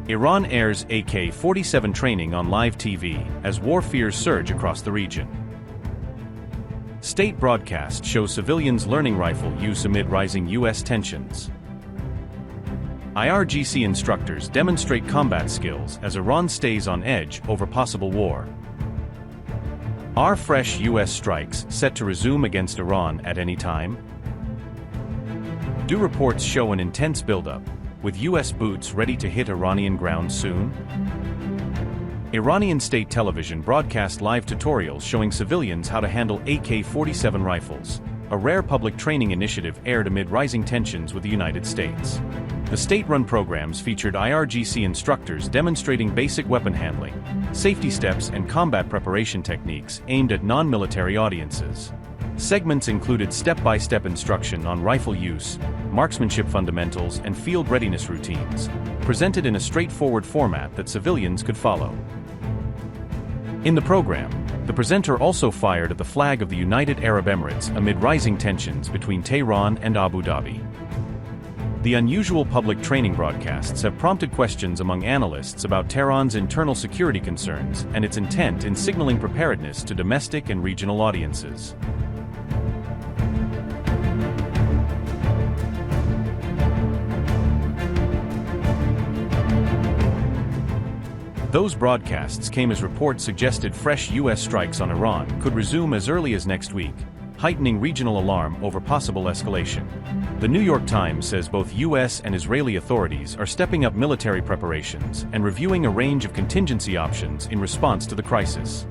Iran airs AK-47 training on live TV as war fears surge across the region. State broadcast shows civilians learning rifle use amid rising U.S. tensions. IRGC instructors demonstrate combat skills as Iran stays on edge over possible war. Are fresh U.S. strikes set to resume against Iran at any time? Do reports show an intense buildup, with U.S. boots ready to hit Iranian ground soon? Iranian state television broadcast live tutorials showing civilians how to handle AK-47 rifles. A rare public training initiative aired amid rising tensions with the United States. The state-run programs featured IRGC instructors demonstrating basic weapon handling, safety steps and combat preparation techniques aimed at non-military audiences. Segments included step-by-step instruction on rifle use, marksmanship fundamentals and field readiness routines, presented in a straightforward format that civilians could follow. In the program, the presenter also fired at the flag of the United Arab Emirates amid rising tensions between Tehran and Abu Dhabi. The unusual public training broadcasts have prompted questions among analysts about Tehran's internal security concerns and its intent in signaling preparedness to domestic and regional audiences. Those broadcasts came as reports suggested fresh U.S. strikes on Iran could resume as early as next week, heightening regional alarm over possible escalation. The New York Times says both U.S. and Israeli authorities are stepping up military preparations and reviewing a range of contingency options in response to the crisis.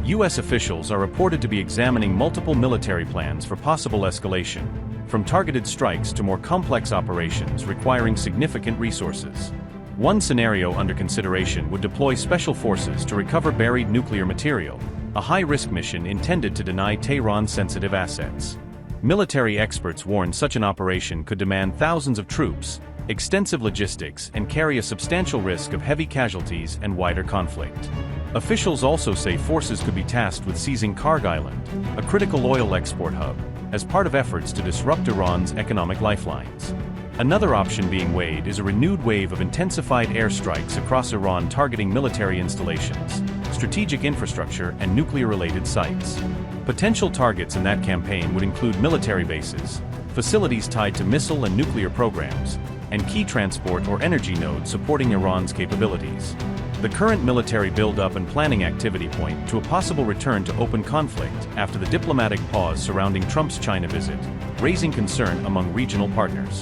U.S. officials are reported to be examining multiple military plans for possible escalation, from targeted strikes to more complex operations requiring significant resources. One scenario under consideration would deploy special forces to recover buried nuclear material, a high-risk mission intended to deny Tehran sensitive assets. Military experts warn such an operation could demand thousands of troops, extensive logistics, and carry a substantial risk of heavy casualties and wider conflict. Officials also say forces could be tasked with seizing Karg Island, a critical oil export hub, as part of efforts to disrupt Iran's economic lifelines. Another option being weighed is a renewed wave of intensified airstrikes across Iran targeting military installations, strategic infrastructure, and nuclear-related sites. Potential targets in that campaign would include military bases, facilities tied to missile and nuclear programs, and key transport or energy nodes supporting Iran's capabilities. The current military build-up and planning activity point to a possible return to open conflict after the diplomatic pause surrounding Trump's China visit, raising concern among regional partners.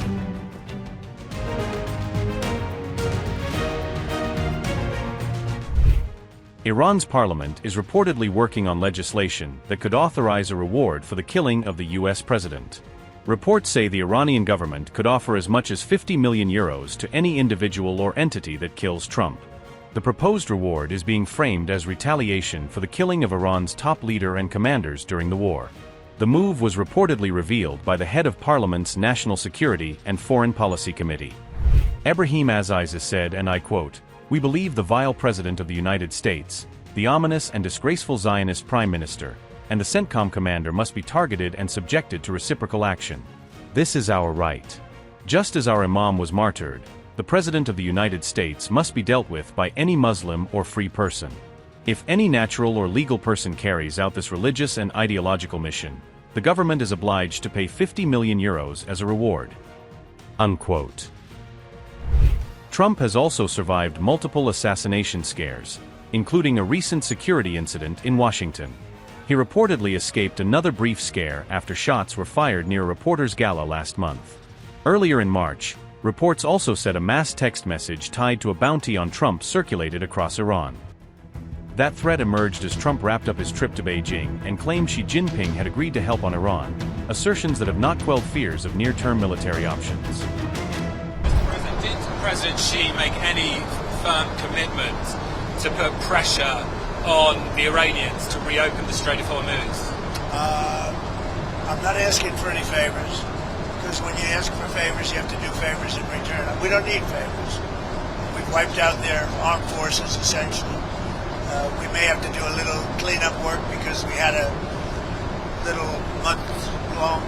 Iran's parliament is reportedly working on legislation that could authorize a reward for the killing of the U.S. president. Reports say the Iranian government could offer as much as 50 million euros to any individual or entity that kills Trump. The proposed reward is being framed as retaliation for the killing of Iran's top leader and commanders during the war. The move was reportedly revealed by the head of Parliament's National Security and Foreign Policy Committee. Ebrahim Aziz said, and I quote, "We believe the vile President of the United States, the ominous and disgraceful Zionist Prime Minister, and the CENTCOM commander must be targeted and subjected to reciprocal action. This is our right. Just as our Imam was martyred, the President of the United States must be dealt with by any Muslim or free person. If any natural or legal person carries out this religious and ideological mission, the government is obliged to pay 50 million euros as a reward." Unquote. Trump has also survived multiple assassination scares, including a recent security incident in Washington. He reportedly escaped another brief scare after shots were fired near a reporter's gala last month. Earlier in March, reports also said a mass text message tied to a bounty on Trump circulated across Iran. That threat emerged as Trump wrapped up his trip to Beijing and claimed Xi Jinping had agreed to help on Iran, assertions that have not quelled fears of near-term military options. Did President Xi make any firm commitment to put pressure on the Iranians to reopen the Strait of Hormuz? I'm not asking for any favors, because when you ask for favors, you have to do favors in return. We don't need favors. We've wiped out their armed forces, essentially. We may have to do a little cleanup work because we had a little month-long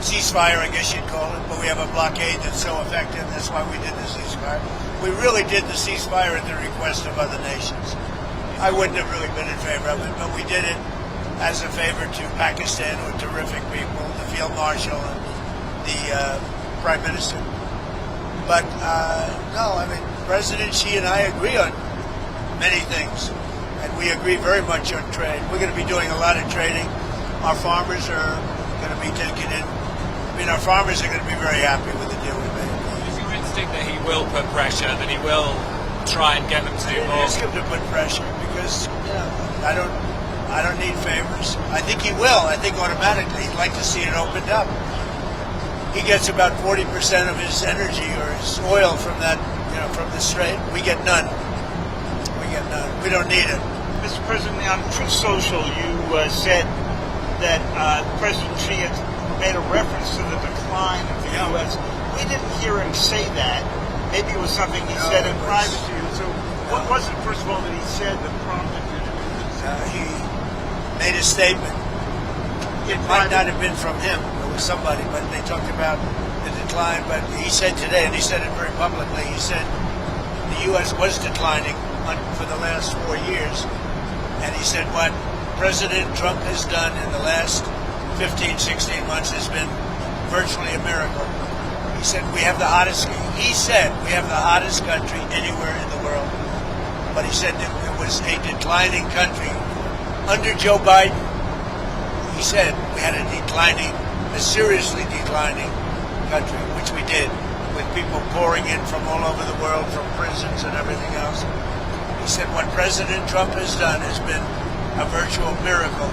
ceasefire, I guess you'd call it, but we have a blockade that's so effective. That's why we did the ceasefire. We really did the ceasefire at the request of other nations. I wouldn't have really been in favor of it, but we did it as a favor to Pakistan, who are terrific people, the Field Marshal and the Prime Minister. But no, I mean, President Xi and I agree on many things, and we agree very much on trade. We're going to be doing a lot of trading. Our farmers are going to be taking in. I mean, our farmers are going to be very happy with the deal we made. Is your instinct that he will put pressure, that he will try and get them to do more? Ask him to put pressure because I don't need favors. I think he will. I think automatically he'd like to see it opened up. He gets about 40% of his energy or his oil from that, from the strait. We get none. We don't need it. Mr. President, on Truth Social, you said that President Xi had made a reference to the decline of the U.S. We didn't hear him say that. Maybe it was something he said in private to you. So what was it, first of all, that he said that prompted you to do this? He made a statement. It might not have been from him. It was somebody, but they talked about the decline. But he said today, and he said it very publicly, he said the U.S. was declining for the last 4 years. And he said what President Trump has done in the last 15, 16 months has been virtually a miracle. He said we have the hottest country anywhere in the world. But he said that it was a declining country. Under Joe Biden, he said we had a seriously declining country, which we did, with people pouring in from all over the world, from prisons and everything else. He said what President Trump has done has been a virtual miracle.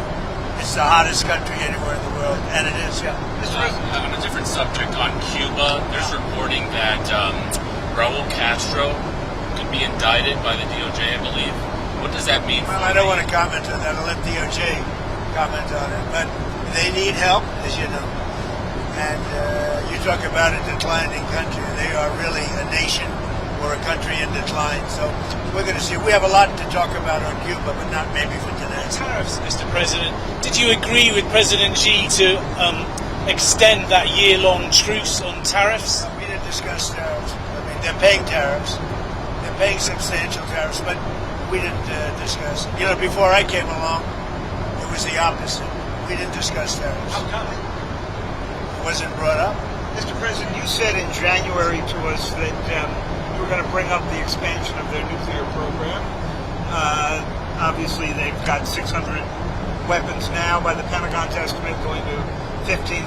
It's the hottest country anywhere in the world, and it is, yeah. On a different subject, on Cuba, there's reporting that Raul Castro could be indicted by the DOJ, I believe. What does that mean? Well, I don't want to comment on that. I'll let DOJ comment on it. But they need help, as you know. And you talk about a declining country. They are really a nation or a country in decline. So we're going to see. We have a lot to talk about on Cuba, but not maybe for today. Tariffs, Mr. President. Did you agree with President Xi to extend that year-long truce on tariffs? We didn't discuss tariffs. I mean, they're paying tariffs. They're paying substantial tariffs, but we didn't discuss. Before I came along, it was the opposite. We didn't discuss tariffs. How come? It wasn't brought up. Mr. President, you said in January to us that you were going to bring up the expansion of their nuclear program. Obviously, they've got 600 weapons now, by the Pentagon's estimate, going to 1,500.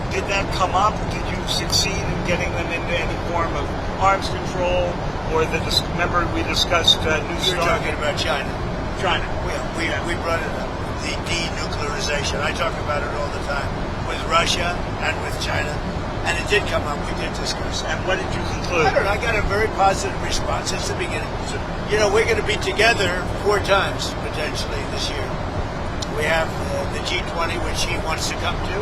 Did that come up? Did you succeed in getting them into any form of arms control? Or remember we discussed New You're Start? talking about China. China. We brought it up. The denuclearization. I talk about it all the time with Russia and with China. And it did come up. We did discuss it. And what did you conclude? I don't know. I got a very positive response since the beginning. We're going to be together 4 times, potentially, this year. We have the G20, which he wants to come to,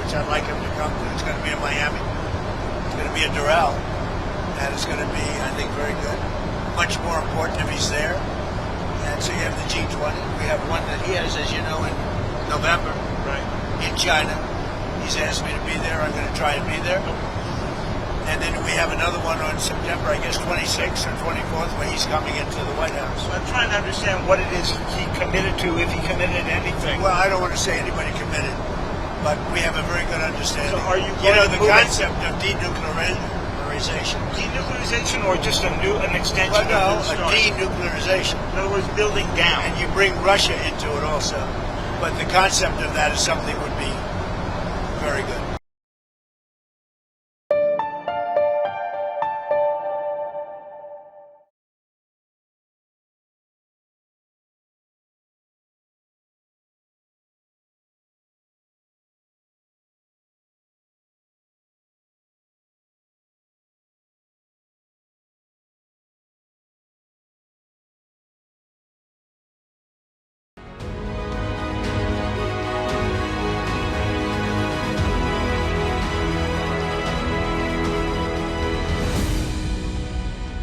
which I'd like him to come to. It's going to be in Miami. It's going to be in Doral. And it's going to be, I think, very good. Much more important if he's there. And so you have the G20. We have one that he has, as you know, in November, Right. in China. He's asked me to be there. I'm going to try and be there. And then we have another one on September, I guess, 26th or 24th, where he's coming into the White House. I'm trying to understand what it is he committed to, if he committed anything. Well, I don't want to say anybody committed, but we have a very good understanding. So are you going to the move concept of denuclearization. Denuclearization or just an extension Well, no, of the a start? denuclearization. In other words, building down. And you bring Russia into it also. But the concept of that is something would be very good.